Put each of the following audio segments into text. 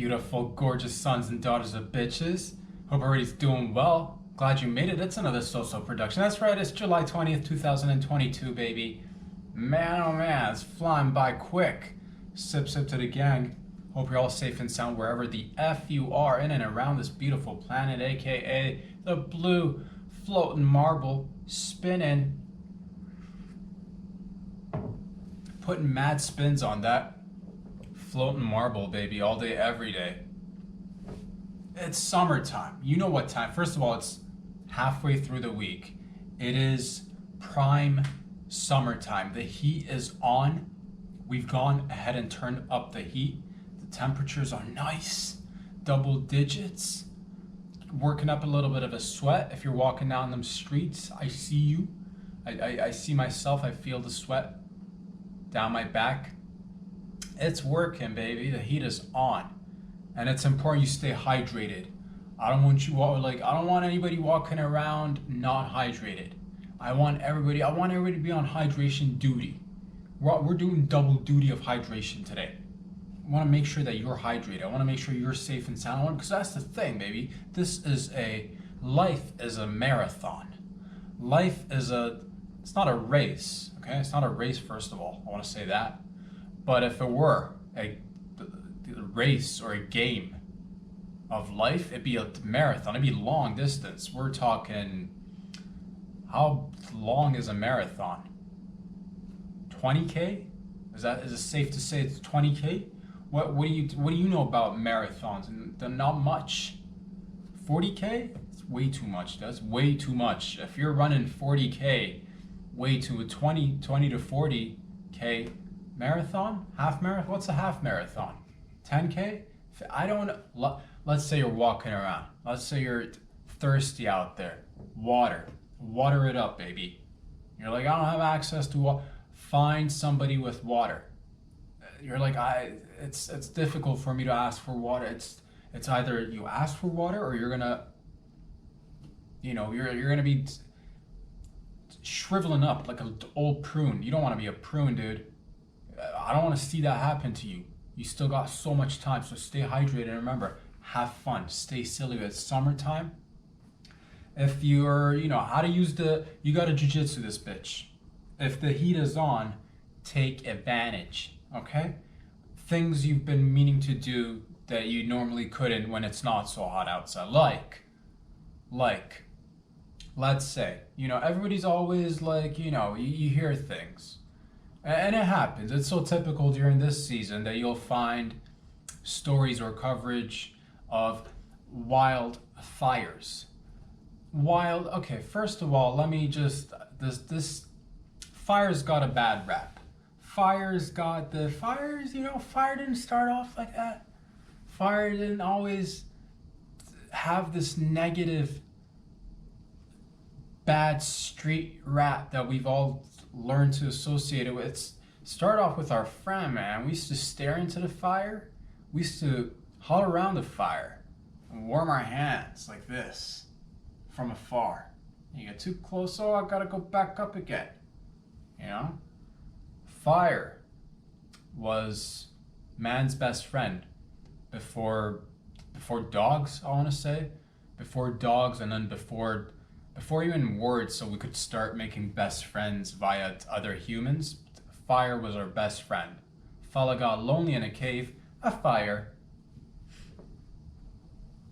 beautiful, gorgeous sons and daughters of bitches. Hope everybody's doing well. Glad you made it. It's another so-so production. That's right, it's July 20th, 2022, baby. Man, oh man, it's flying by quick. Sip, sip to the gang. Hope you're all safe and sound wherever the F you are in and around this beautiful planet, aka the blue floating marble spinning. Putting mad spins on that floating marble, baby, all day, every day. It's summertime. You know what time. First of all, it's halfway through the week. It is prime summertime. The heat is on. We've gone ahead and turned up the heat. The temperatures are nice. Double digits. Working up a little bit of a sweat. If you're walking down them streets, I see you. I see myself. I feel the sweat down my back. It's working, baby. The heat is on, and it's important you stay hydrated. I don't want anybody walking around not hydrated. I want everybody to be on hydration duty. We're doing double duty of hydration today. I want to make sure that you're hydrated. I want to make sure you're safe and sound. Because that's the thing, baby. Life is a marathon. It's not a race. Okay, it's not a race. First of all, I want to say that. But if it were a race or a game of life, it'd be a marathon. It'd be long distance. We're talking, how long is a marathon? 20K? Is it safe to say it's 20K? What do you know about marathons? Not much. 40K? It's way too much. That's way too much. If you're running 40K, way too 20 to 40K. Marathon? Half marathon? What's a half marathon? 10K? Let's say you're walking around. Let's say you're thirsty out there. Water. Water it up, baby. You're like, I don't have access to water. Find somebody with water. You're like, it's difficult for me to ask for water. It's either you ask for water or you're gonna be shriveling up like an old prune. You don't want to be a prune, dude. I don't want to see that happen to you. You still got so much time, so stay hydrated and remember, have fun, stay silly. It's summertime. If you're, how to use you got to jujitsu this bitch. If the heat is on, take advantage, okay? Things you've been meaning to do that you normally couldn't when it's not so hot outside. Like, let's say, everybody's always like, you hear things. And it happens. It's so typical during this season that you'll find stories or coverage of wildfires. Okay, first of all, let me just, fire's got a bad rap. Fire didn't start off like that. Fire didn't always have this negative, bad street rap that we've all learn to associate it with. Start off with our friend, man. We used to stare into the fire. We used to huddle around the fire and warm our hands like this from afar. You get too close, oh, I gotta go back up again. Fire was man's best friend before dogs, I want to say. Before dogs, and then before even words, so we could start making best friends via other humans. Fire was our best friend. Fella got lonely in a cave, a fire.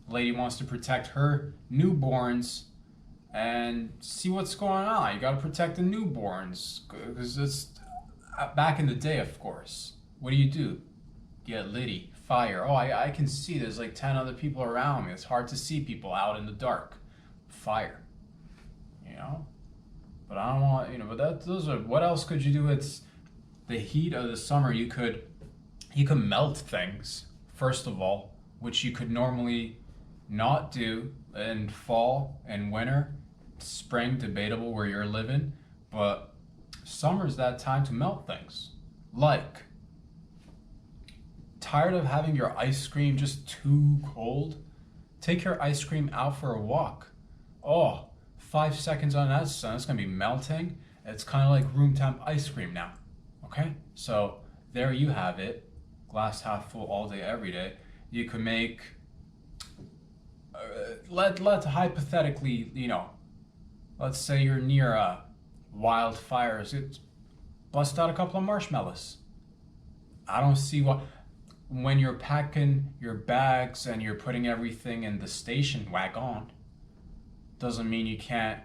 Lady wants to protect her newborns and see what's going on. You gotta protect the newborns, because it's back in the day, of course. What do? Get litty, fire. Oh, I can see there's like 10 other people around me. It's hard to see people out in the dark. Fire. But I don't want, what else could you do? It's the heat of the summer. You could melt things, first of all, which you could normally not do in fall and winter. Spring, debatable where you're living, but summer's that time to melt things. Like, tired of having your ice cream just too cold? Take your ice cream out for a walk. Oh, 5 seconds on that sun, it's gonna be melting. It's kind of like room temp ice cream now. Okay, so there you have it. Glass half full all day, every day. You could make, let hypothetically, let's say you're near a wildfire. Bust out a couple of marshmallows. I don't see what, when you're packing your bags and you're putting everything in the station wagon, doesn't mean you can't,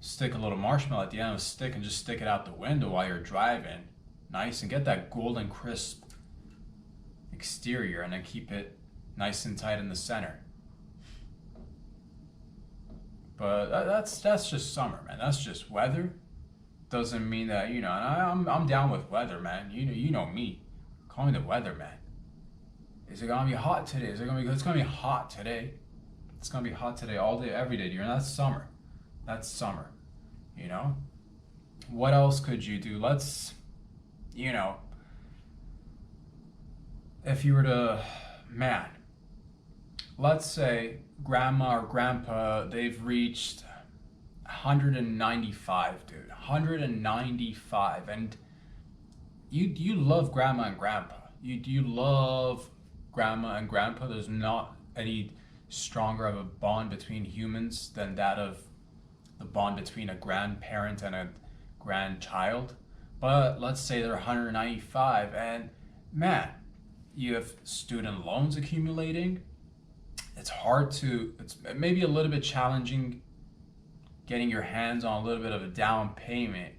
stick a little marshmallow at the end of a stick and just stick it out the window while you're driving. Nice, and get that golden crisp exterior and then keep it nice and tight in the center. But that's just summer, man. That's just weather. Doesn't mean that, and I'm down with weather, man. You know me. Call me the weather man. Is it gonna be hot today? It's gonna be hot today. It's gonna be hot today all day, every day, dude. And that's summer. That's summer. What else could you do? Let's, if you were to, man, let's say grandma or grandpa, they've reached 195, dude. 195. And you love grandma and grandpa. You love grandma and grandpa. There's not any stronger of a bond between humans than that of the bond between a grandparent and a grandchild. But let's say they're 195 and man, you have student loans accumulating. It's maybe a little bit challenging getting your hands on a little bit of a down payment.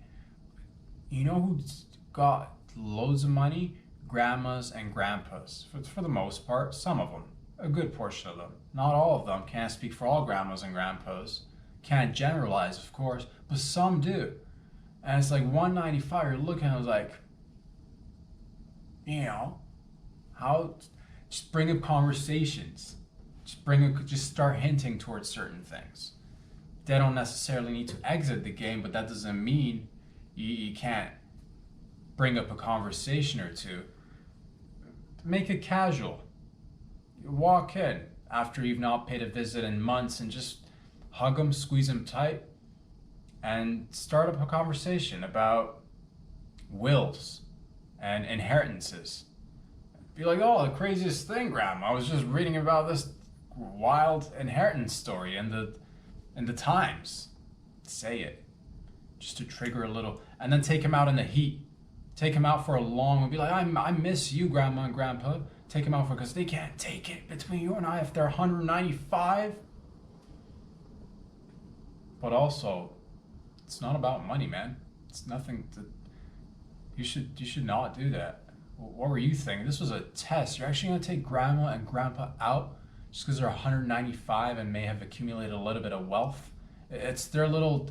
You know who's got loads of money? Grandmas and grandpas. For the most part, some of them, a good portion of them. Not all of them. Can't speak for all grandmas and grandpas. Can't generalize, of course, but some do. And it's like 195, you're looking at it like, how, just bring up conversations. Just start hinting towards certain things. They don't necessarily need to exit the game, but that doesn't mean you can't bring up a conversation or two. Make it casual. You walk in after you've not paid a visit in months and just hug them, squeeze them tight, and start up a conversation about wills and inheritances. Be like, oh, the craziest thing, Grandma. I was just reading about this wild inheritance story in the Times. Say it. Just to trigger a little. And then take him out in the heat. Take him out for a long and be like, I miss you, Grandma and Grandpa. Take him out because they can't take it between you and I if they're 195. But also, it's not about money, man. It's nothing to. You should not do that. What were you thinking? This was a test. You're actually gonna take Grandma and Grandpa out just because they're 195 and may have accumulated a little bit of wealth. It's their little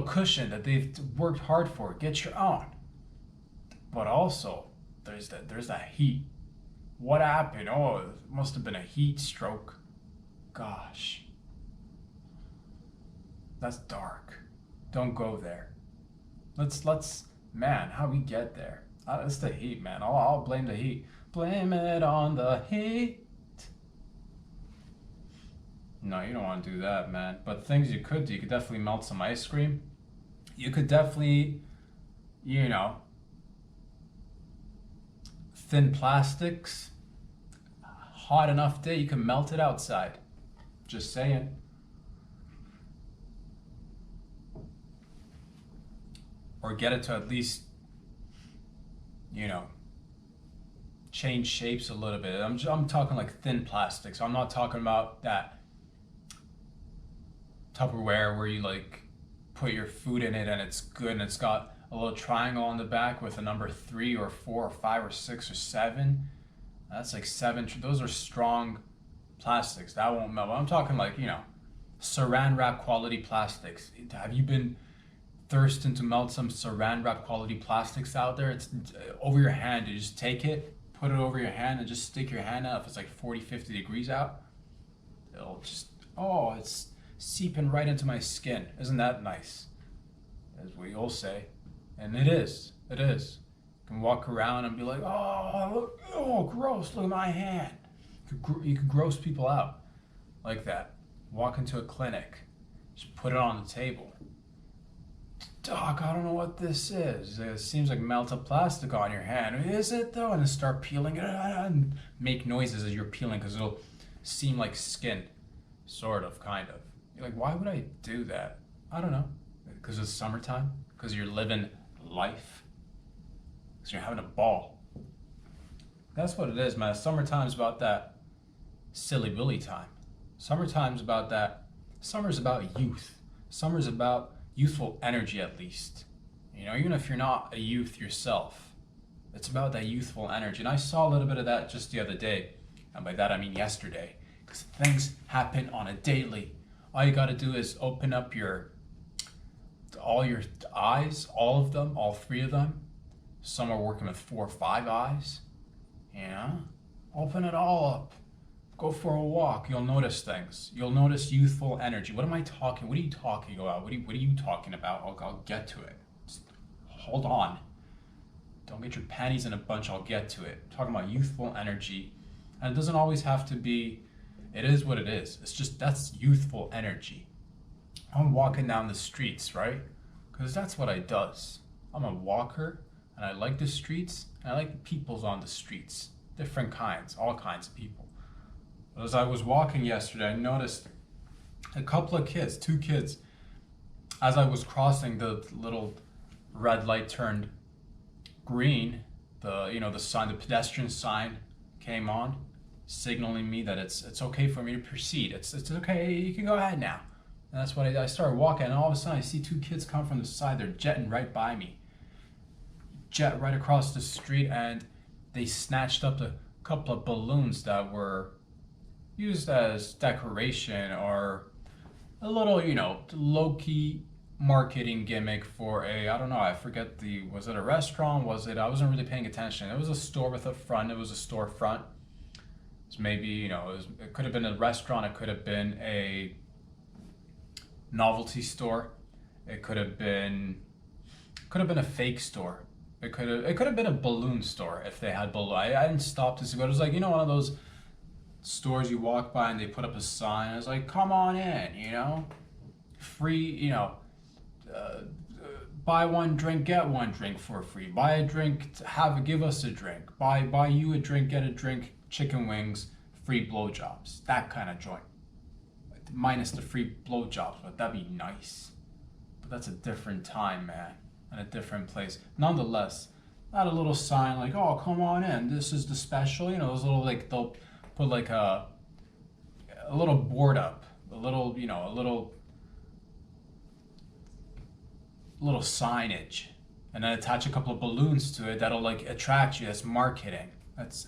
cushion that they've worked hard for. Get your own. But also, there's that heat. What happened? Oh, it must have been a heat stroke. Gosh. That's dark. Don't go there. Let's man, how we get there? It's the heat, man. I'll blame the heat. Blame it on the heat. No, you don't want to do that, man. But things you could do, you could definitely melt some ice cream. You could definitely, thin plastics. Hot enough day, you can melt it outside. Just saying. Or get it to at least, change shapes a little bit. I'm talking like thin plastic. So I'm not talking about that Tupperware where you like put your food in it and it's good and it's got a little triangle on the back with a number 3 or 4 or 5 or 6 or 7. That's like 7. Those are strong plastics. That won't melt. I'm talking like, saran wrap quality plastics. Have you been thirsting to melt some saran wrap quality plastics out there? It's over your hand. You just take it, put it over your hand and just stick your hand out. If it's like 40, 50 degrees out, it'll just, it's seeping right into my skin. Isn't that nice? As we all say. And it is. It is. You can walk around and be like, gross, look at my hand. You could gross people out like that. Walk into a clinic. Just put it on the table. Doc, I don't know what this is. It seems like melted plastic on your hand. Is it though? And then start peeling it and make noises as you're peeling because it'll seem like skin, sort of, kind of. You're like, why would I do that? I don't know. Because it's summertime? Because you're living life? Because you're having a ball? That's what it is, man. Summertime's about that silly Billy time. Summertime's about that. Summer's about youth. Summer's about youthful energy, at least. You know, even if you're not a youth yourself, it's about that youthful energy. And I saw a little bit of that just the other day. And by that I mean yesterday. Because things happen on a daily. All you gotta do is open up all your eyes, all of them, all three of them. Some are working with 4 or 5 eyes. You know? Open it all up. Go for a walk. You'll notice things. You'll notice youthful energy. What am I talking? What are you talking about? What are you talking about? I'll get to it. Just hold on. Don't get your panties in a bunch. I'll get to it. I'm talking about youthful energy. And it doesn't always have to be, it is what it is. It's just, that's youthful energy. I'm walking down the streets, right? Because that's what I does. I'm a walker, and I like the streets, and I like the peoples on the streets. Different kinds, all kinds of people. As I was walking yesterday, I noticed a couple of kids, 2 kids, as I was crossing the little red light turned green, the sign, the pedestrian sign came on, signaling me that it's okay for me to proceed. It's okay, you can go ahead now. And that's what I started walking, and all of a sudden I see 2 kids come from the side. They're jetting right by me. Jet right across the street, and they snatched up a couple of balloons that were used as decoration or a little, low-key marketing gimmick for I don't know, I forget was it a restaurant? I wasn't really paying attention. It was a store with a front, it was a storefront. It's maybe, it could have been a restaurant, it could have been a novelty store, it could have been a fake store. It could have been a balloon store if they had balloon. I didn't stop to see, but it was like, one of those stores you walk by and they put up a sign. It's like, come on in, free, buy one drink, get one drink for free. Buy a drink, give us a drink. Buy you a drink, get a drink, chicken wings, free blowjobs. That kind of joint. Minus the free blowjobs, but that'd be nice. But that's a different time, man. In a different place. Nonetheless, not a little sign like, oh, come on in, this is the special, those little, like, they'll put like a little board up, a little signage, and then attach a couple of balloons to it that'll like attract you. That's marketing. It's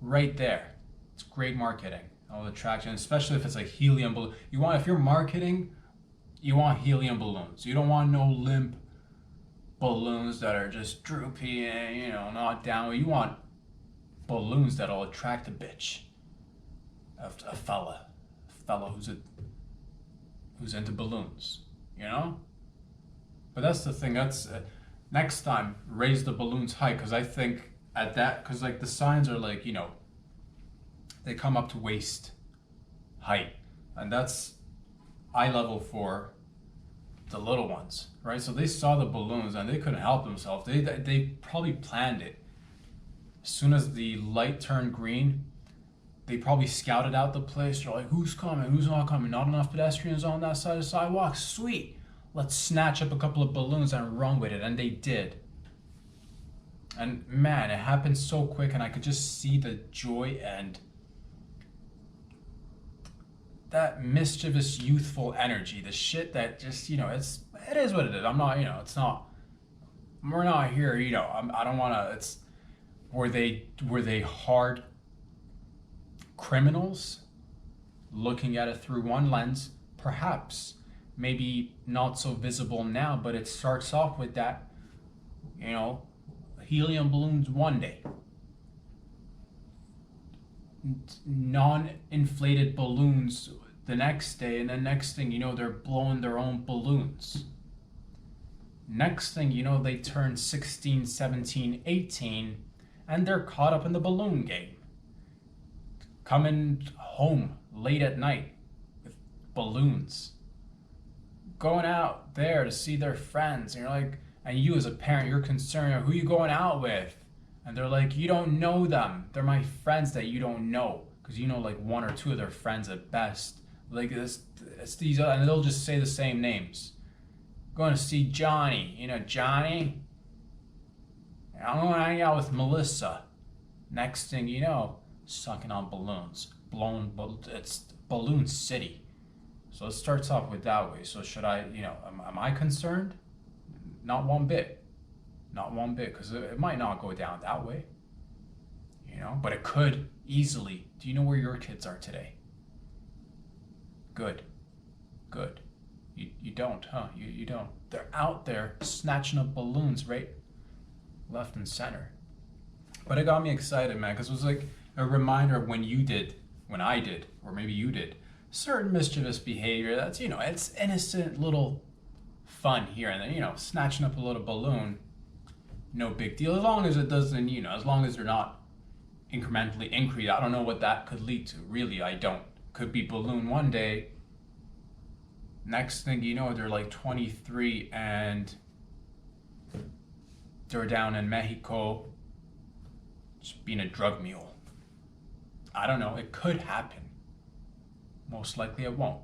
right there. It's great marketing. It'll attract you, and especially if it's like helium balloon. If you're marketing, you want helium balloons. You don't want no limp balloons that are just droopy and not down. You want balloons that'll attract a bitch, a fella who's into balloons, But that's the thing. That's next time, raise the balloons high, because I think because like the signs are like they come up to waist height, and that's eye level for the little ones, right? So they saw the balloons and they couldn't help themselves. They probably planned it. As soon as the light turned green, they probably scouted out the place. They're like, who's coming? Who's not coming? Not enough pedestrians on that side of the sidewalk? Sweet. Let's snatch up a couple of balloons and run with it. And they did. And man, it happened so quick, and I could just see the joy and that mischievous youthful energy, the shit that just, it is what it is. I'm not, it's not, we're not here, I don't want to, were they hard criminals looking at it through one lens? Perhaps, maybe not so visible now, but it starts off with that, helium balloons one day, non-inflated balloons the next day, and the next thing they're blowing their own balloons. Next thing they turn 16, 17, 18, and they're caught up in the balloon game. Coming home late at night with balloons. going out there to see their friends, and you're like, and you as a parent, you're concerned, who are you going out with? And they're like, you don't know them. They're my friends that you don't know, because you know like one or two of their friends at best. Like it's these, and they'll just say the same names. Going to see Johnny. You know Johnny? I'm going to hang out with Melissa. Next thing you know, sucking on balloons. It's Balloon City. So it starts off with that way. So should I, am I concerned? Not one bit. Not one bit, because it might not go down that way. But it could easily. Do you know where your kids are today? Good. You don't, huh? You don't. They're out there snatching up balloons right, left and center. But it got me excited, man, because it was like a reminder of when I did, or maybe you did, certain mischievous behavior that's, it's innocent little fun here and then, snatching up a little balloon, no big deal, as long as it doesn't, as long as they're not incrementally increase. I don't know what that could lead to. Really, I don't. Could be balloon one day. Next thing you know, they're like 23 and they're down in Mexico just being a drug mule. I don't know. It could happen. Most likely it won't.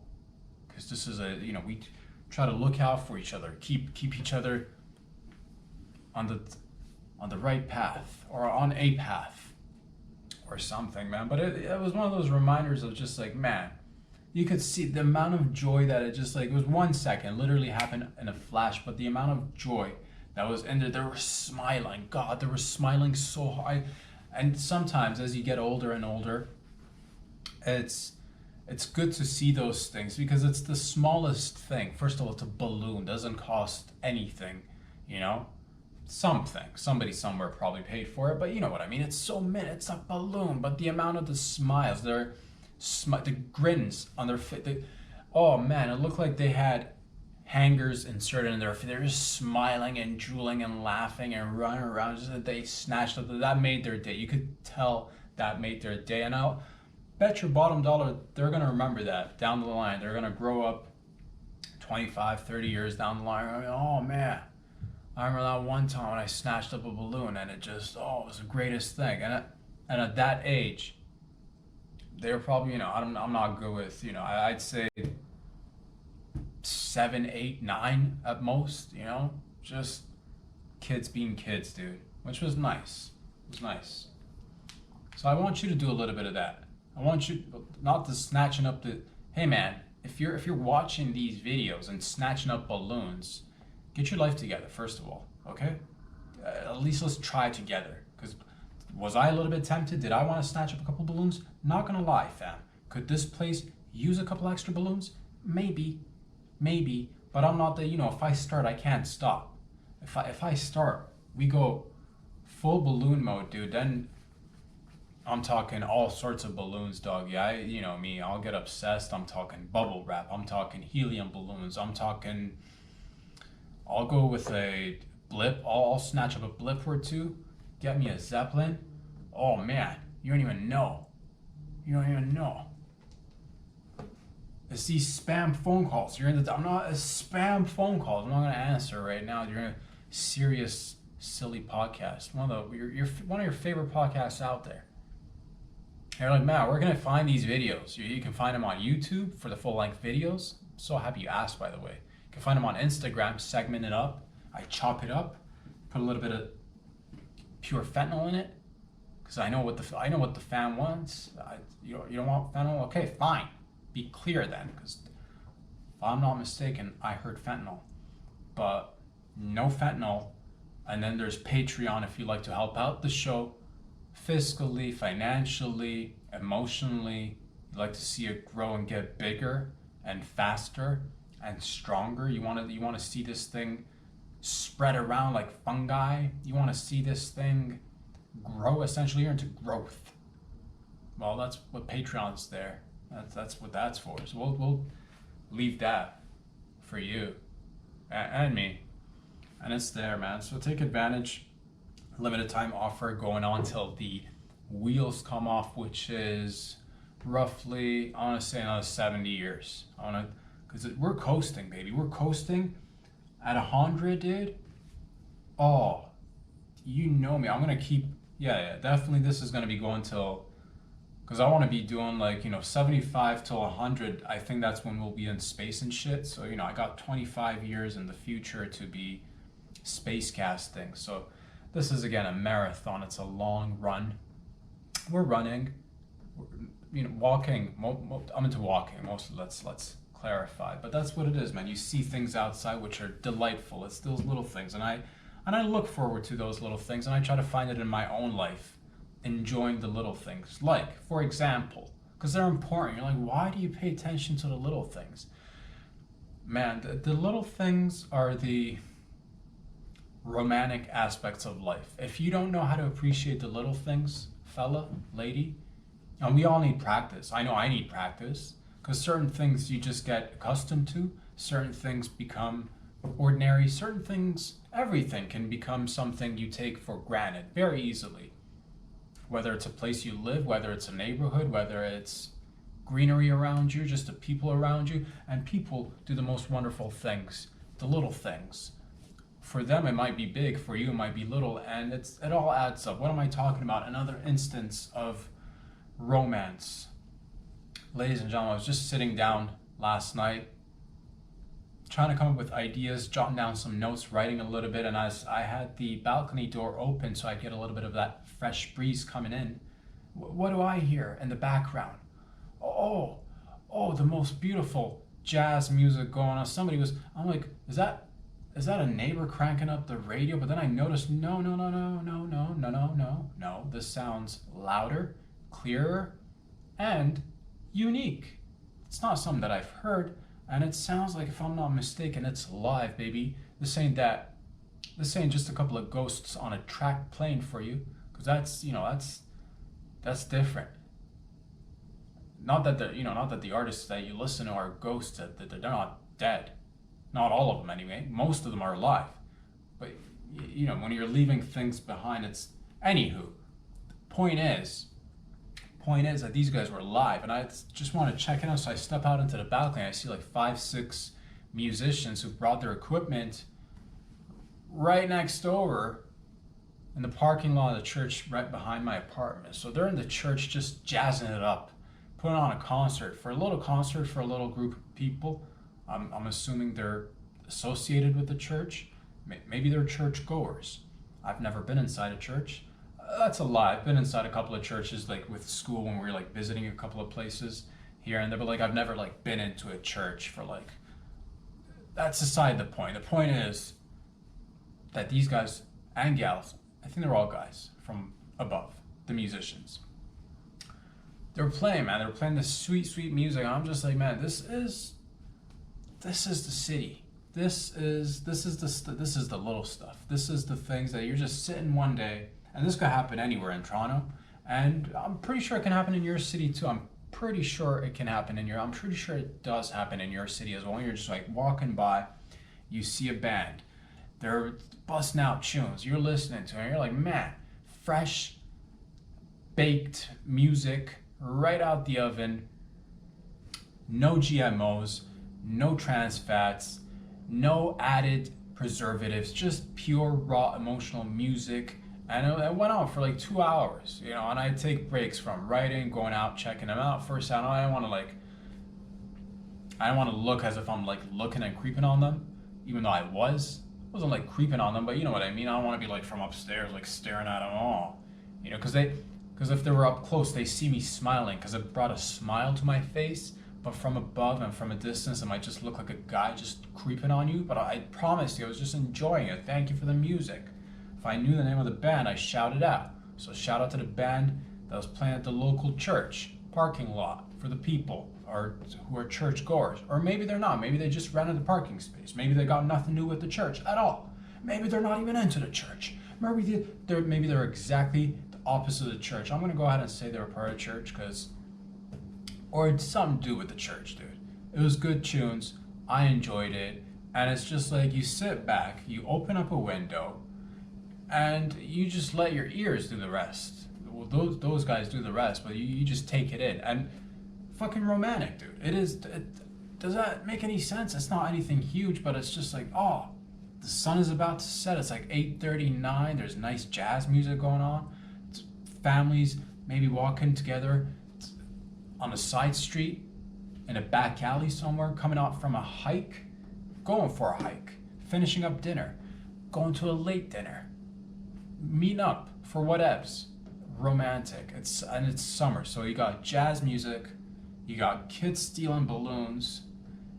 Because this is we try to look out for each other, keep each other on the right path or on a path or something, man. But it was one of those reminders of just like, man, you could see the amount of joy that it just like, it was 1 second, literally happened in a flash, but the amount of joy that was in there, they were smiling. God, they were smiling so hard. And sometimes as you get older and older, it's good to see those things because it's the smallest thing. First of all, it's a balloon, doesn't cost anything, somebody somewhere probably paid for it, but you know what I mean. It's it's a balloon, but the amount of the smiles, the grins on their face, oh man, it looked like they had hangers inserted in their face. They're just smiling and drooling and laughing and running around. Just that they snatched up, that made their day. You could tell that made their day, and I'll bet your bottom dollar they're gonna remember that down the line. They're gonna grow up 25, 30 years down the line. Oh man, I remember that one time when I snatched up a balloon and it just, it was the greatest thing. And at that age, they were probably, I'm not good with, I'd say 7, 8, 9 at most, just kids being kids, dude, which was nice. It was nice. So I want you to do a little bit of that. I want you not to snatching up hey man, if you're watching these videos and snatching up balloons, get your life together, first of all, okay? At least let's try together. Because was I a little bit tempted? Did I want to snatch up a couple balloons? Not gonna lie, fam. Could this place use a couple extra balloons? Maybe. But I'm not if I start, I can't stop. If I start, we go full balloon mode, dude, then I'm talking all sorts of balloons, dog. Yeah, me, I'll get obsessed. I'm talking bubble wrap. I'm talking helium balloons. I'll go with a blip. I'll snatch up a blip or two. Get me a Zeppelin. Oh man, you don't even know. It's these spam phone calls. I'm not a spam phone calls. I'm not gonna answer right now. You're in a serious, silly podcast. One of your favorite podcasts out there. You're like, man, where can I find these videos? You can find them on YouTube for the full-length videos. I'm so happy you asked, by the way. You can find them on Instagram, segment it up. I chop it up, put a little bit of pure fentanyl in it, because I know what the fan wants. You don't want fentanyl? Okay, fine. Be clear then, because if I'm not mistaken, I heard fentanyl, but no fentanyl. And then there's Patreon if you'd like to help out the show. Fiscally, financially, emotionally, you'd like to see it grow and get bigger and faster and stronger. You want to see this thing spread around like fungi. You want to see this thing grow. Essentially, you're into growth. Well, that's what Patreon's there. That's what that's for. So we'll leave that for you and me, and it's there, man. So take advantage. Limited time offer going on till the wheels come off, which is roughly, I want to say, another 70 years. I want to Because we're coasting, baby. We're coasting at 100, dude. Oh, you know me. I'm gonna keep. Yeah, definitely. This is gonna be going till. Because I want to be doing like, 75 till 100. I think that's when we'll be in space and shit. So, I got 25 years in the future to be space casting. So, this is again a marathon. It's a long run. We're running. Walking. I'm into walking. Mostly, let's clarify. But that's what it is, man. You see things outside which are delightful. It's those little things, and I look forward to those little things, and I try to find it in my own life, enjoying the little things. Like, for example, because they're important. You're like, why do you pay attention to the little things? Man, the little things are the romantic aspects of life. If you don't know how to appreciate the little things, fella, lady, and we all need practice. I know I need practice, because certain things you just get accustomed to, certain things become ordinary, certain things, everything can become something you take for granted very easily. Whether it's a place you live, whether it's a neighborhood, whether it's greenery around you, just the people around you, and people do the most wonderful things, the little things. For them, it might be big, for you, it might be little, and it all adds up. What am I talking about? Another instance of romance. Ladies and gentlemen, I was just sitting down last night, trying to come up with ideas, jotting down some notes, writing a little bit, and as I had the balcony door open so I'd get a little bit of that fresh breeze coming in, what do I hear in the background? Oh, the most beautiful jazz music going on. I'm like, is that a neighbor cranking up the radio? But then I noticed, no, this sounds louder, clearer, and unique. It's not something that I've heard. And it sounds like, if I'm not mistaken, it's live, baby. This ain't just a couple of ghosts on a track playing for you, because that's different. Not that the artists that you listen to are ghosts, that they're not dead. Not all of them, anyway. Most of them are alive. But when you're leaving things behind, it's anywho. Point is that these guys were live, and I just want to check it out. So I step out into the balcony. I see like 5-6 musicians who brought their equipment right next over in the parking lot of the church right behind my apartment. So they're in the church just jazzing it up, putting on a concert for a little group of people. I'm assuming they're associated with the church. Maybe they're church goers. I've never been inside a church. That's a lie. I've been inside a couple of churches, like with school, when we were like visiting a couple of places here and there, but like I've never like been into a church for like. That's aside the point. The point is that these guys and gals, I think they're all guys from above, the musicians. They were playing, man. They were playing this sweet, sweet music. And I'm just like, man, this is the city. This is the little stuff. This is the things that you're just sitting one day. And this could happen anywhere in Toronto, and I'm pretty sure it can happen in your city too. I'm pretty sure it does happen in your city as well. You're just like walking by, you see a band, they're busting out tunes, you're listening to it, and you're like, man, fresh, baked music right out the oven, no GMOs, no trans fats, no added preservatives, just pure raw emotional music. And it went on for like 2 hours, and I'd take breaks from writing, going out, checking them out. First out, I don't want to look as if I'm like looking and creeping on them, even though I wasn't like creeping on them, but you know what I mean. I don't want to be like from upstairs, like staring at them all, because if they were up close, they see me smiling, because it brought a smile to my face. But from above and from a distance, it might just look like a guy just creeping on you. But I promised you, I was just enjoying it. Thank you for the music. If I knew the name of the band, I shouted out. So shout out to the band that was playing at the local church parking lot for the people who are church goers. Or maybe they're not. Maybe they just rented the parking space. Maybe they got nothing to do with the church at all. Maybe they're not even into the church. Maybe they're exactly the opposite of the church. I'm going to go ahead and say they're part of the church or it's something to do with the church, dude. It was good tunes. I enjoyed it. And it's just like you sit back, you open up a window, and you just let your ears do the rest. Well, those guys do the rest, but you just take it in. And fucking romantic, dude. does that make any sense? It's not anything huge, but it's just like, oh, the sun is about to set. It's like 8:39. There's nice jazz music going on. It's families maybe walking together on a side street in a back alley somewhere, coming out from a hike, going for a hike, finishing up dinner, going to a late dinner, meeting up for whatevs. Romantic. It's summer, so you got jazz music, you got kids stealing balloons,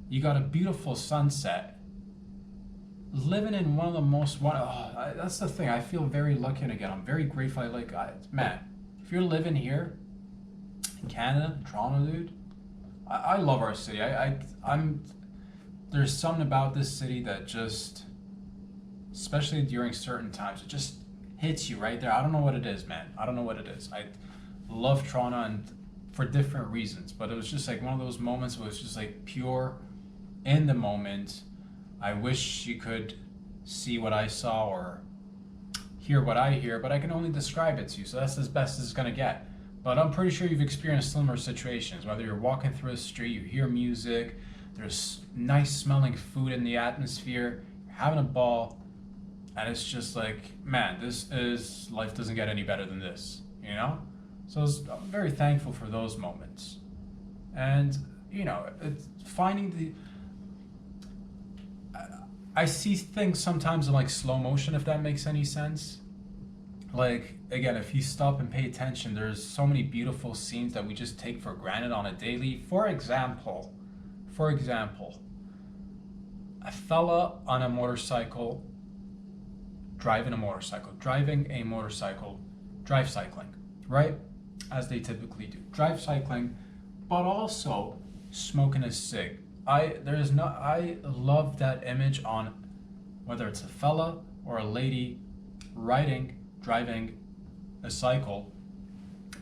you got a beautiful sunset. Living in one of the most that's the thing. I feel very lucky, and again, I'm very grateful. Man, if you're living here in Canada, Toronto, dude, I love our city. I'm there's something about this city that just, especially during certain times, it just hits you right there. I don't know what it is, man. I don't know what it is. I love Toronto, and for different reasons, but it was just like one of those moments where it was just like pure in the moment. I wish you could see what I saw or hear what I hear, but I can only describe it to you, so that's as best as it's gonna get. But I'm pretty sure you've experienced similar situations, whether you're walking through a street, you hear music, there's nice smelling food in the atmosphere, you're having a ball, and it's just like, man, life doesn't get any better than this, you know? So I'm very thankful for those moments. And, you know, it's finding I see things sometimes in like slow motion, if that makes any sense. Like, again, if you stop and pay attention, there's so many beautiful scenes that we just take for granted on a daily. For example, a fella on a motorcycle, driving a motorcycle, drive cycling, right? As they typically do. Drive cycling, but also smoking a cig. I love that image on whether it's a fella or a lady driving a cycle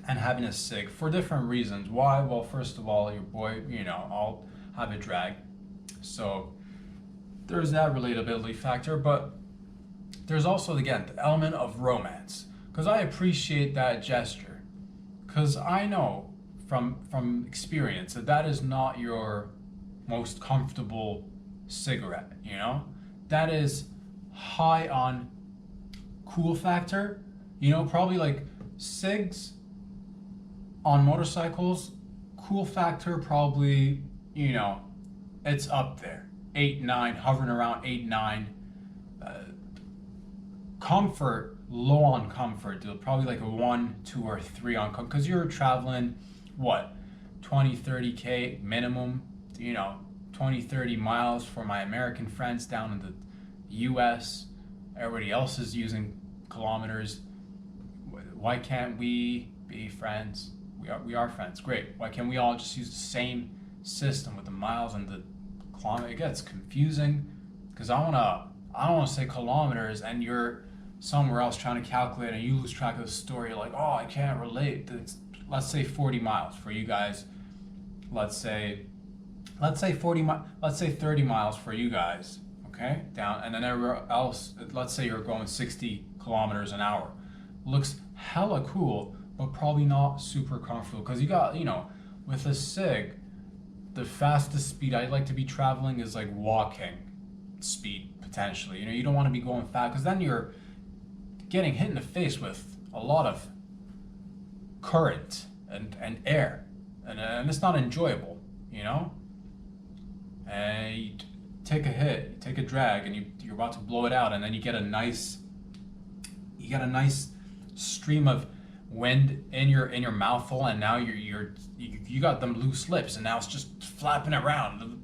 and having a cig for different reasons. Why? Well, first of all, your boy, you know, I'll have a drag. So there's that relatability factor, but there's also, again, the element of romance. Because I appreciate that gesture. Because I know from experience that is not your most comfortable cigarette, you know? That is high on cool factor, you know, probably like cigs on motorcycles, cool factor probably, you know, it's up there. 8, 9, hovering around 8, 9. Comfort, low on comfort, dude. Probably like a 1, 2, or 3 on comfort, because you're traveling, what, 20, 30K minimum, you know, 20, 30 miles for my American friends down in the US. Everybody else is using kilometers. Why can't we be friends? We are friends. Great. Why can't we all just use the same system with the miles and the kilometers? It gets confusing because I don't want to say kilometers and you're somewhere else trying to calculate and you lose track of the story. You're like, oh, I can't relate. Let's say 40 miles for you guys. Let's say 30 miles for you guys, okay? Down, and then everywhere else, let's say you're going 60 kilometers an hour. Looks hella cool, but probably not super comfortable, because you got, you know, with a cig, the fastest speed I'd like to be traveling is like walking speed, potentially. You know, you don't want to be going fast, because then you're getting hit in the face with a lot of current and air, and it's not enjoyable, you know? And you take a hit, you take a drag, and you're about to blow it out, and then you get a nice stream of wind in your mouthful, and now you got them loose lips, and now it's just flapping around.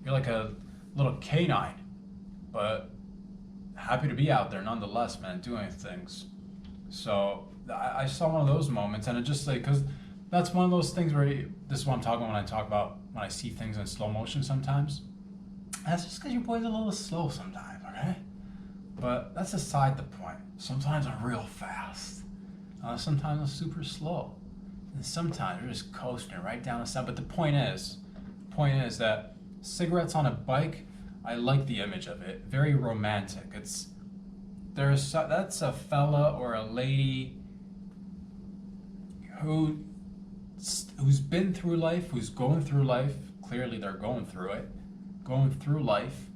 You're like a little canine, but happy to be out there nonetheless, man, doing things. So I saw one of those moments, and it just like, because that's one of those things where this is what I'm talking about when I see things in slow motion sometimes. That's just because your boy's a little slow sometimes, okay? But that's aside the point. Sometimes I'm real fast. Sometimes I'm super slow. And sometimes we're just coasting right down the side. But the point is that cigarettes on a bike, I like the image of it. Very romantic. That's a fella or a lady who's been through life, who's going through life, clearly they're going through it, going through life,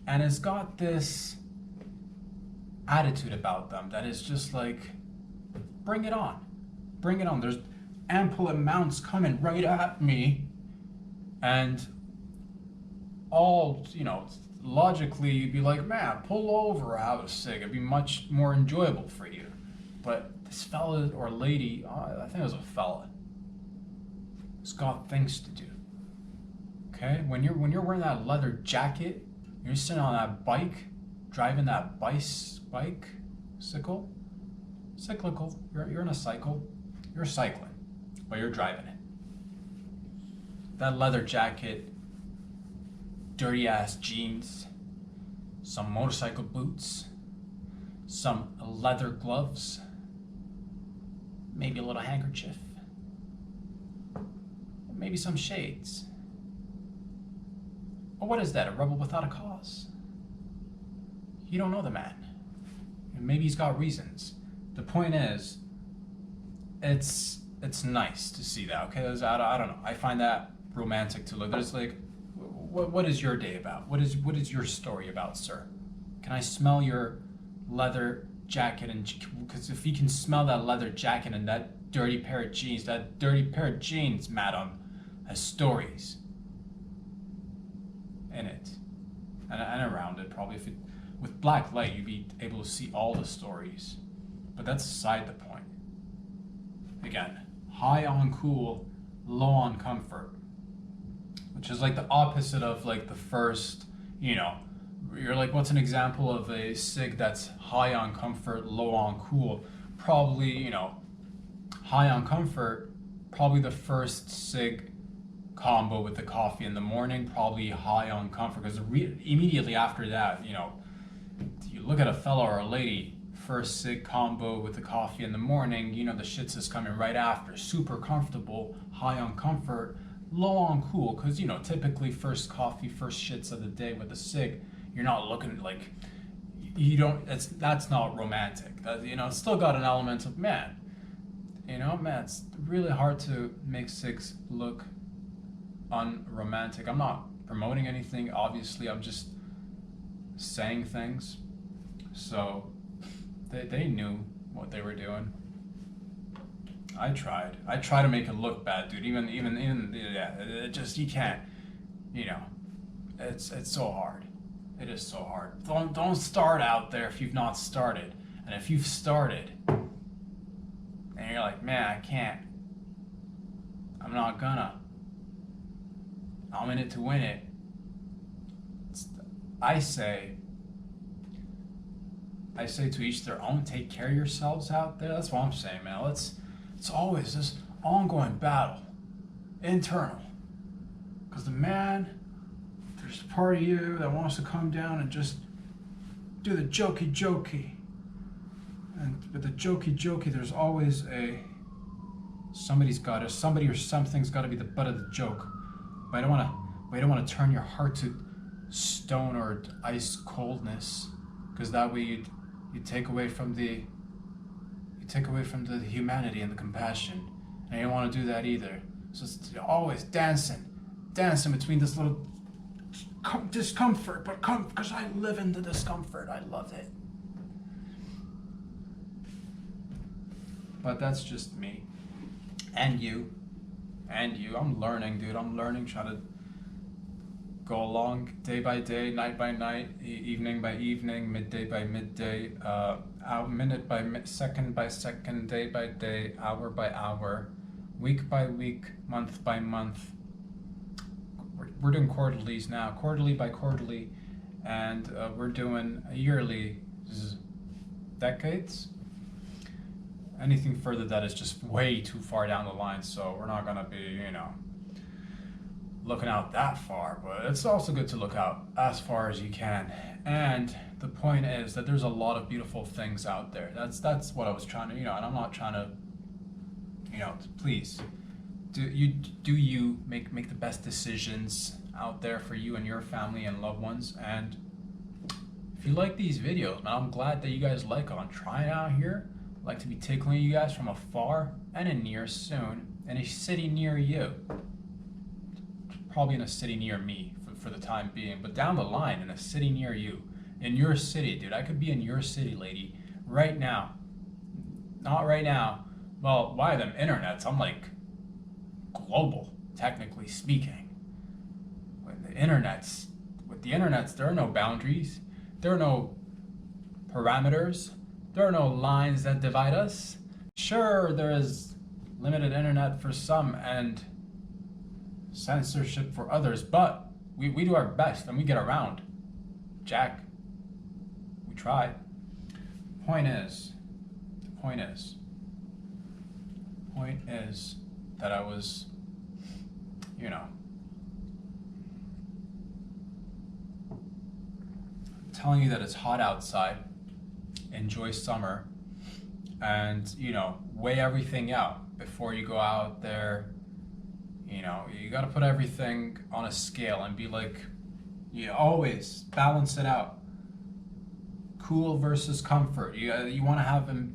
and it's got this attitude about them that is just like, bring it on. Bring it on. There's ample amounts coming right at me. And all, logically you'd be like, man, pull over, have a cig. It'd be much more enjoyable for you. But this fella or lady, I think it was a fella, has got things to do. Okay? When you're wearing that leather jacket, you're sitting on that bike, driving that cyclical. You're in a cycle. You're cycling, but you're driving it. That leather jacket, dirty ass jeans, some motorcycle boots, some leather gloves, maybe a little handkerchief, maybe some shades. But what is that? A rebel without a cause? You don't know the man. And maybe he's got reasons. The point is, it's nice to see that. Okay, I don't know. I find that romantic to look. There's like, what is your day about? What is your story about, sir? Can I smell your leather jacket? And because if you can smell that leather jacket and that dirty pair of jeans, madam, has stories in it and around it. Probably with black light, you'd be able to see all the stories. But that's beside the point. Again, high on cool, low on comfort, which is like the opposite of like the first, you're like, what's an example of a cig that's high on comfort, low on cool? Probably, high on comfort, probably the first cig combo with the coffee in the morning, probably high on comfort, because immediately after that, you look at a fella or a lady, first cig combo with the coffee in the morning, the shits is coming right after. Super comfortable, high on comfort, low on cool, because typically first coffee, first shits of the day with a cig, you're not looking like, that's not romantic. That, it's still got an element of, man, it's really hard to make cigs look unromantic. I'm not promoting anything, obviously, I'm just saying things. So they knew what they were doing. I tried to make it look bad, dude. Even yeah, it just, you can't, it's so hard. It is so hard. Don't start out there if you've not started. And if you've started and you're like, man, I can't, I'm not gonna, I'm in it to win it. I say to each their own. Take care of yourselves out there. That's what I'm saying, man. It's always this ongoing battle, internal. Because there's a part of you that wants to come down and just do the jokey. And with the jokey, there's always somebody or something's got to be the butt of the joke. But I don't want to turn your heart to stone or ice coldness, because that way you take away from the humanity and the compassion, and you don't want to do that either. So it's always dancing between this little discomfort, but because I live in the discomfort, I love it. But that's just me, and you. I'm learning, dude. I'm learning, trying to go along day by day, night by night, evening by evening, midday by midday, minute by second by second, day by day, hour by hour, week by week, month by month. We're doing quarterlies now, quarterly by quarterly, and we're doing yearly decades. Anything further that is just way too far down the line, so we're not gonna be, looking out that far, but it's also good to look out as far as you can. And the point is that there's a lot of beautiful things out there. That's what I was trying to, and I'm not trying to, please, do you make the best decisions out there for you and your family and loved ones. And if you like these videos, man, I'm glad that you guys like them. I'm trying out here. I'd like to be tickling you guys from afar and a near soon in a city near you. probably in a city near me for the time being, but down the line in a city near you, in your city, dude, I could be in your city, lady, right now. Not right now. Well, why them internets? I'm like global, technically speaking. With the internets, there are no boundaries. There are no parameters. There are no lines that divide us. Sure, there is limited internet for some and censorship for others, but we do our best and we get around. Jack, we try. Point is that I was, telling you that it's hot outside, enjoy summer, and, weigh everything out before you go out there. You got to put everything on a scale and be like, you always balance it out. Cool versus comfort. You want to have a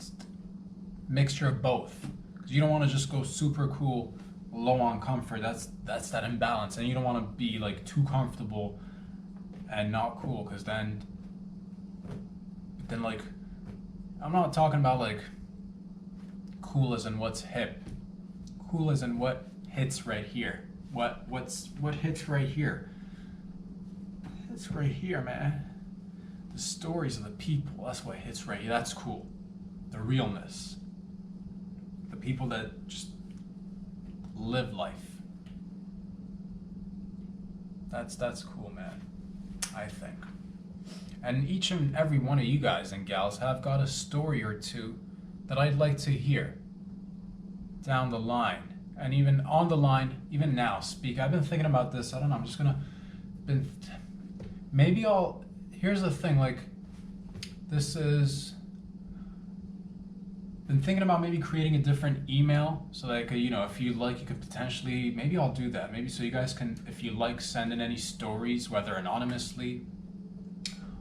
mixture of both. Because you don't want to just go super cool, low on comfort. That's that imbalance. And you don't want to be like too comfortable and not cool. Because then like, I'm not talking about like cool as in what's hip. Cool as in what hits right here. What hits right here? It's right here, man. The stories of the people. That's what hits right here. That's cool. The realness. The people that just live life. That's cool, man. I think. And each and every one of you guys and gals have got a story or two that I'd like to hear down the line. And even on the line, even now, speak. I've been thinking about this. I don't know. I'm just gonna. Maybe I'll. Here's the thing. Like, this is. Been thinking about maybe creating a different email so that I could, if you like, you could potentially. Maybe I'll do that. Maybe so you guys can, if you like, send in any stories, whether anonymously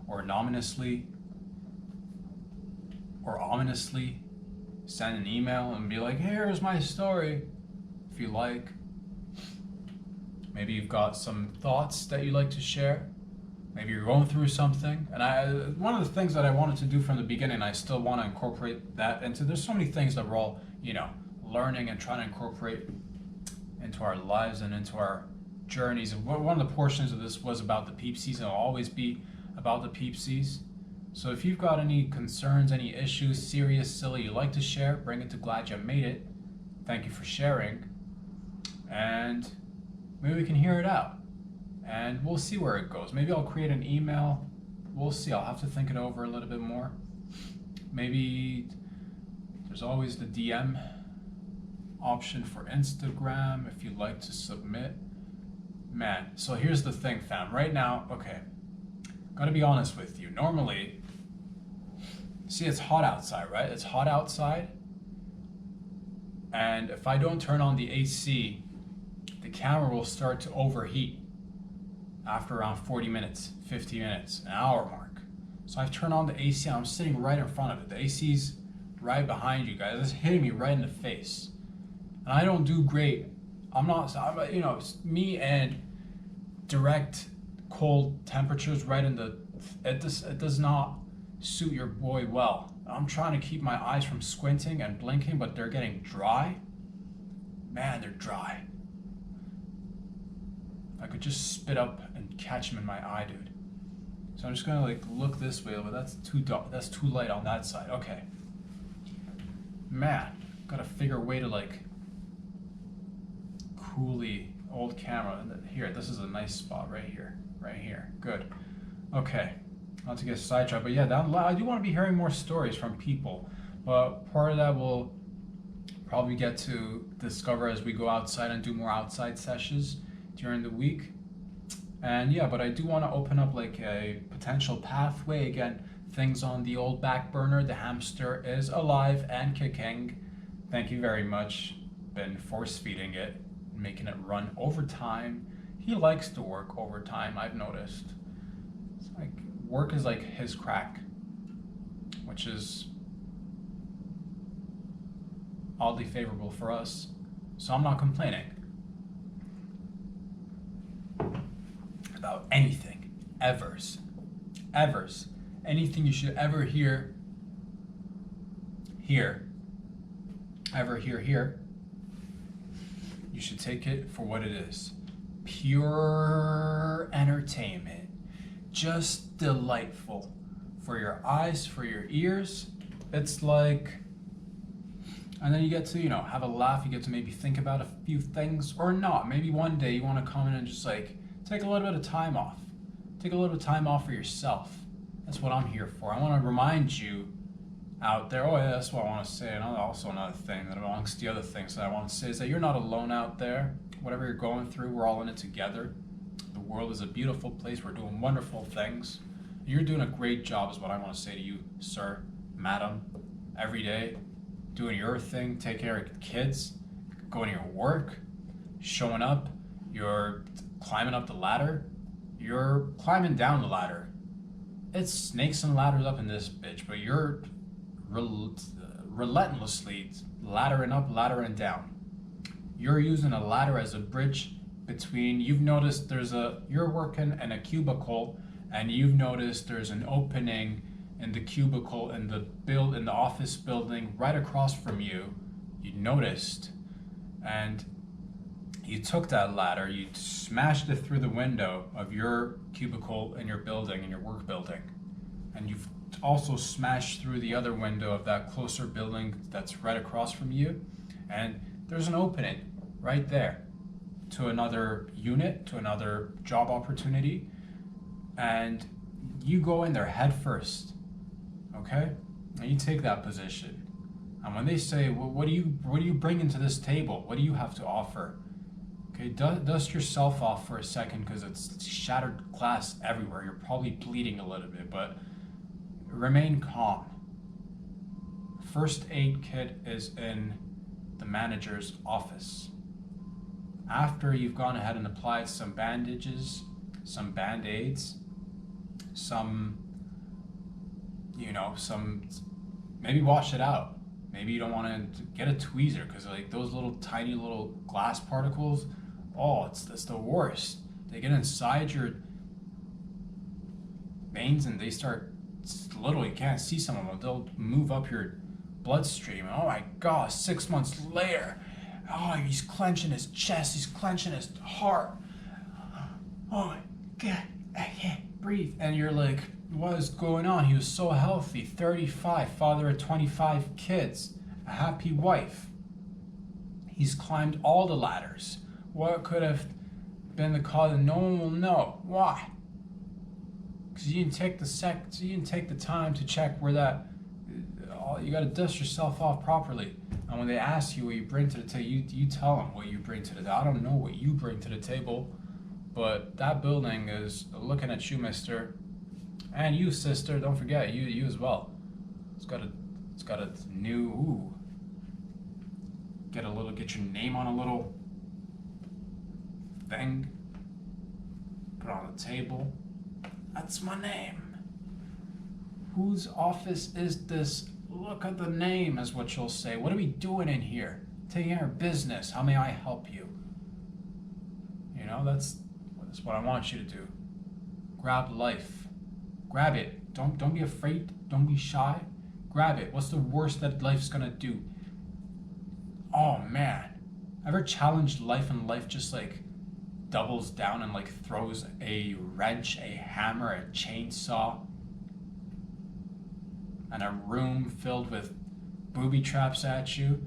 or anonymously or ominously. Send an email and be like, here's my story. If you like, maybe you've got some thoughts that you'd like to share. Maybe you're going through something. And one of the things that I wanted to do from the beginning, I still want to incorporate that into. There's so many things that we're all, learning and trying to incorporate into our lives and into our journeys. And one of the portions of this was about the peepsies, and it'll always be about the peepsies. So if you've got any concerns, any issues, serious, silly, you'd like to share, bring it to Glad You Made It. Thank you for sharing. And maybe we can hear it out. And we'll see where it goes. Maybe I'll create an email. We'll see. I'll have to think it over a little bit more. Maybe there's always the DM option for Instagram if you'd like to submit. Man, so here's the thing, fam. Right now, okay, gotta be honest with you. Normally, see, it's hot outside, right? It's hot outside. And if I don't turn on the AC, the camera will start to overheat after around 40 minutes, 50 minutes, an hour mark. So I've turned on the AC, I'm sitting right in front of it. The AC's right behind you guys. It's hitting me right in the face. And I don't do great. It's me and direct cold temperatures right in the, it does not suit your boy well. I'm trying to keep my eyes from squinting and blinking, but they're getting dry. Man, they're dry. I could just spit up and catch them in my eye, dude. So I'm just gonna look this way, but that's too dark. That's too light on that side. Okay. Man, gotta figure a way to coolly old camera. Here, this is a nice spot right here. Right here. Good. Okay. Not to get sidetracked, but yeah, I do want to be hearing more stories from people. But part of that we'll probably get to discover as we go outside and do more outside sessions during the week. And yeah, but I do want to open up a potential pathway. Again, things on the old back burner. The hamster is alive and kicking. Thank you very much. Been force feeding it, making it run overtime. He likes to work overtime, I've noticed. It's work is his crack, which is oddly favorable for us. So I'm not complaining. anything, evers, anything you should ever hear, you should take it for what it is. Pure entertainment. Just delightful. For your eyes, for your ears. It's like, and then you get to, have a laugh. You get to maybe think about a few things or not. Maybe one day you want to come in and just like take a little bit of time off. Take a little bit of time off for yourself. That's what I'm here for. I want to remind you out there. Oh yeah, that's what I want to say. And also another thing that amongst the other things that I want to say is that you're not alone out there. Whatever you're going through, we're all in it together. The world is a beautiful place. We're doing wonderful things. You're doing a great job is what I want to say to you, sir, madam, every day. Doing your thing, take care of kids, going to your work, showing up, you're climbing up the ladder, you're climbing down the ladder. It's snakes and ladders up in this bitch, but you're relentlessly laddering up, laddering down. You're using a ladder as a bridge between, you've noticed you're working in a cubicle and you've noticed there's an opening in the cubicle in the office building right across from you. You noticed, and you took that ladder, you smashed it through the window of your cubicle in your building, in your work building, and you've also smashed through the other window of that closer building that's right across from you, and there's an opening right there to another unit, to another job opportunity, and you go in there head first. Okay, and you take that position, and when they say, well, what do you bring into this table? What do you have to offer? Okay, dust yourself off for a second because it's shattered glass everywhere. You're probably bleeding a little bit, but remain calm. First aid kit is in the manager's office. After you've gone ahead and applied some bandages, some band-aids, maybe wash it out. Maybe you don't want to get a tweezer because like those little tiny little glass particles, it's the worst. They get inside your veins and they start, it's little, you can't see some of them. They'll move up your bloodstream. Oh my God, 6 months later, he's clenching his chest, he's clenching his heart. Oh my God, I can't breathe. And you're like, what is going on? He was so healthy, 35, father of 25 kids, a happy wife. He's climbed all the ladders. What could have been the cause? And no one will know. Why? Because you didn't take the time to check where that. You got to dust yourself off properly. And when they ask you what you bring to the table, you tell them what you bring to the table. I don't know what you bring to the table, but that building is looking at you, mister. And you, sister, don't forget, you as well. It's got a new, get your name on a little thing. Put it on the table. That's my name. Whose office is this? Look at the name is what you'll say. What are we doing in here? Taking care of business. How may I help you? That's what I want you to do. Grab life. Grab it. Don't be afraid. Don't be shy. Grab it. What's the worst that life's gonna do? Oh man. Ever challenged life and life just like doubles down and like throws a wrench, a hammer, a chainsaw, and a room filled with booby traps at you?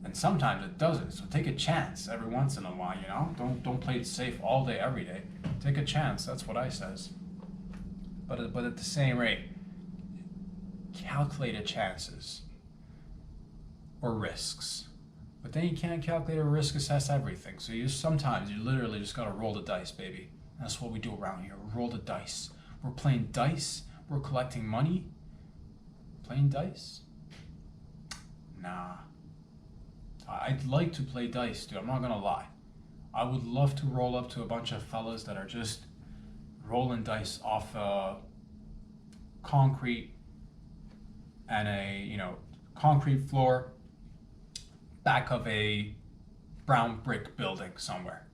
And sometimes it doesn't. So take a chance every once in a while, Don't play it safe all day, every day. Take a chance. That's what I says. But at the same rate, calculated chances or risks. But then you can't calculate or risk assess everything. So sometimes you literally just gotta roll the dice, baby. That's what we do around here. Roll the dice. We're playing dice. We're collecting money. Playing dice? Nah. I'd like to play dice, dude. I'm not gonna lie. I would love to roll up to a bunch of fellas that are just rolling dice off concrete and a concrete floor back of a brown brick building somewhere,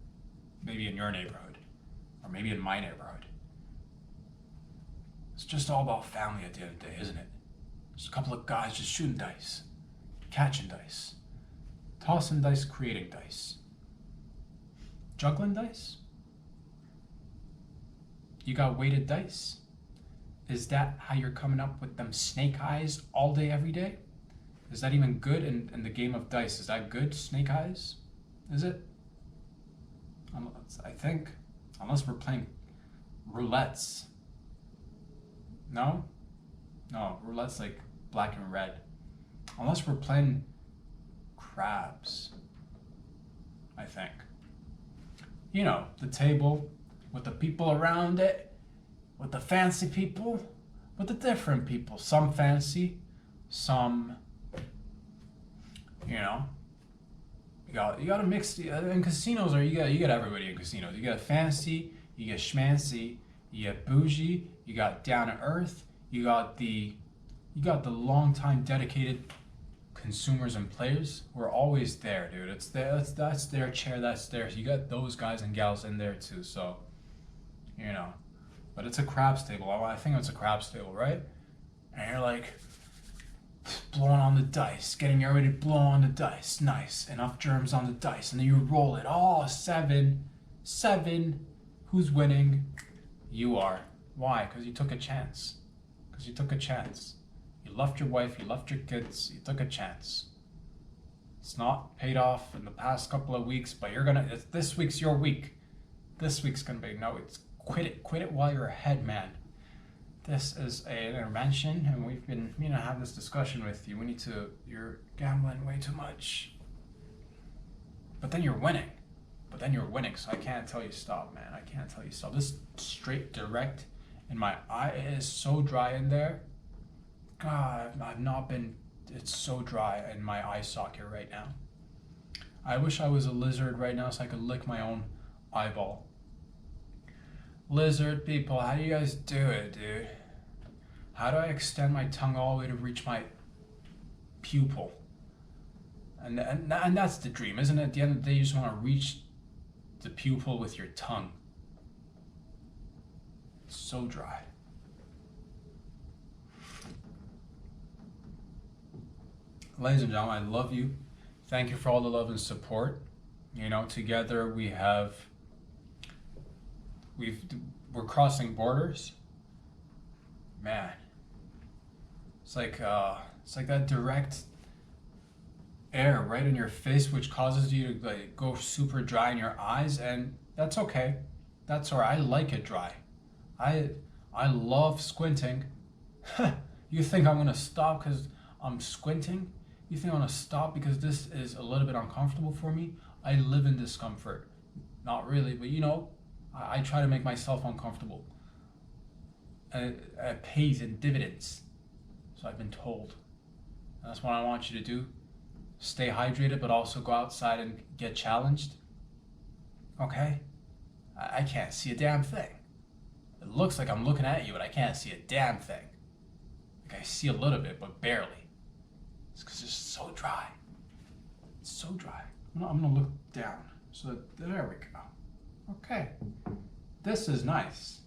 maybe in your neighborhood. or maybe in my neighborhood. It's just all about family at the end of the day, isn't it? Just a couple of guys just shooting dice, catching dice, tossing dice, creating dice, juggling dice. You got weighted dice? Is that how you're coming up with them snake eyes all day, every day? Is that even good in the game of dice? Is that good, snake eyes? Is it? I think, unless we're playing roulettes. No? No, roulette's like black and red. Unless we're playing crabs, I think. You know, the table with the people around it, with the fancy people, with the different people. Some fancy, some, you know, you gotta mix in casinos, or you get everybody in casinos. You get fancy, you get schmancy, you get bougie, you got down to earth, you got the long time dedicated consumers and players who are always there, dude. It's there, that's their chair, that's theirs. You got those guys and gals in there too, so you know. But it's a craps table. I think it's a craps table, right? And you're like blowing on the dice, getting ready to blow on the dice. Nice. Enough germs on the dice. And then you roll it. Oh, 7. Who's winning? You are. Why? Because you took a chance. You left your wife, you left your kids, you took a chance. It's not paid off in the past couple of weeks, but this week's your week. This week's gonna be, no, it's quit it while you're ahead, man. This is an intervention, and we've been, have this discussion with you. You're gambling way too much. But then you're winning. So I can't tell you stop, man. I can't tell you stop. This straight direct in my eye, it is so dry in there. God, it's so dry in my eye socket right now. I wish I was a lizard right now so I could lick my own eyeball. Lizard people, how do you guys do it, dude? How do I extend my tongue all the way to reach my pupil? And that's the dream, isn't it? At the end of the day, you just want to reach the pupil with your tongue. It's so dry. Ladies and gentlemen, I love you. Thank you for all the love and support. Together we're crossing borders. Man, it's like that direct air right in your face, which causes you to go super dry in your eyes, and that's okay. That's alright. I like it dry. I love squinting. You think I'm gonna stop because I'm squinting? You think I'm gonna stop because this is a little bit uncomfortable for me? I live in discomfort. Not really, but I try to make myself uncomfortable. It pays in dividends. So I've been told. And that's what I want you to do. Stay hydrated, but also go outside and get challenged. Okay? I can't see a damn thing. It looks like I'm looking at you, but I can't see a damn thing. Like I see a little bit, but barely. It's because it's so dry. It's so dry. I'm gonna look down. So there we go. Okay. This is nice.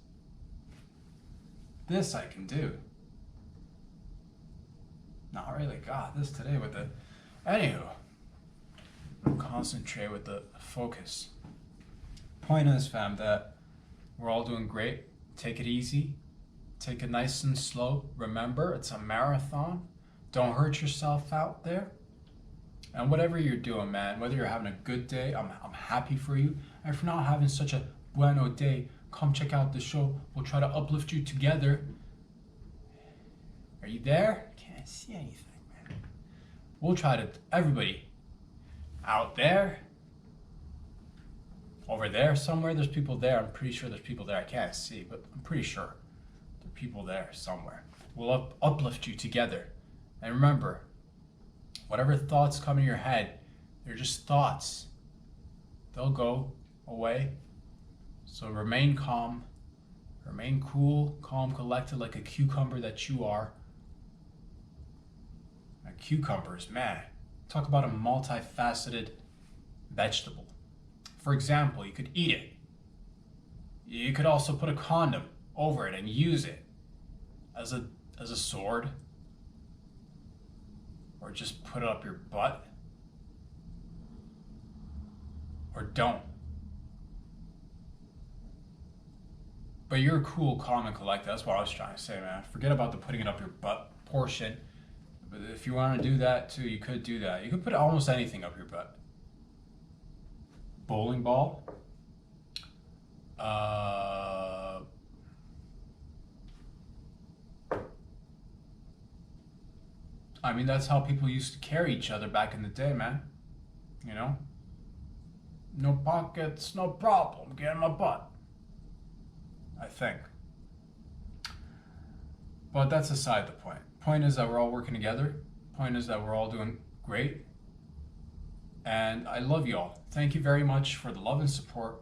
This I can do. Not really. God, this today with the... Anywho. Concentrate with the focus. Point is, fam, that we're all doing great. Take it easy. Take it nice and slow. Remember, it's a marathon. Don't hurt yourself out there. And whatever you're doing, man, whether you're having a good day, I'm happy for you. And if you're not having such a bueno day, come check out the show. We'll try to uplift you together. Are you there? Can't see anything, man. We'll try to, everybody out there, over there somewhere, there's people there. I'm pretty sure there's people there. I can't see, but I'm pretty sure there are people there somewhere. We'll uplift you together. And remember, whatever thoughts come in your head, they're just thoughts. They'll go away. So remain calm, remain cool, calm, collected like a cucumber that you are. Cucumbers, man, talk about a multifaceted vegetable. For example, you could eat it. You could also put a condom over it and use it as a sword, or just put it up your butt, or don't. But you're a cool, calm, and collected. That's what I was trying to say, man. Forget about the putting it up your butt portion. But if you want to do that too, you could do that. You could put almost anything up your butt. Bowling ball. I mean, that's how people used to carry each other back in the day, man. You know? No pockets, no problem. Get in my butt. I think. But that's aside the point. Point is that we're all working together. Point is that we're all doing great. And I love you all. Thank you very much for the love and support.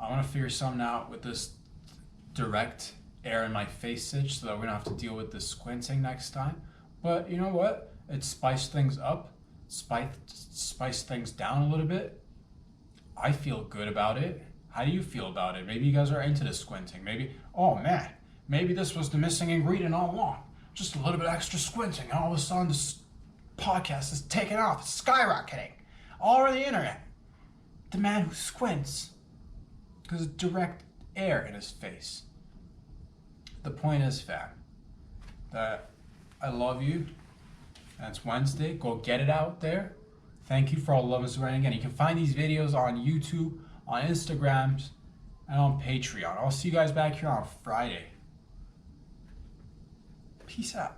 I want to figure something out with this direct air in my face stitch so that we don't have to deal with this squinting next time. But you know what? It spiced things up, spiced things down a little bit. I feel good about it. How do you feel about it? Maybe you guys are into the squinting. Maybe, oh man, maybe this was the missing ingredient all along. Just a little bit extra squinting, and all of a sudden this podcast is taking off, it's skyrocketing all over the internet. The man who squints because of direct air in his face. The point is, fam, that I love you, and it's Wednesday. Go get it out there. Thank you for all the love and support. Again, you can find these videos on YouTube, on Instagram, and on Patreon. I'll see you guys back here on Friday. Peace out.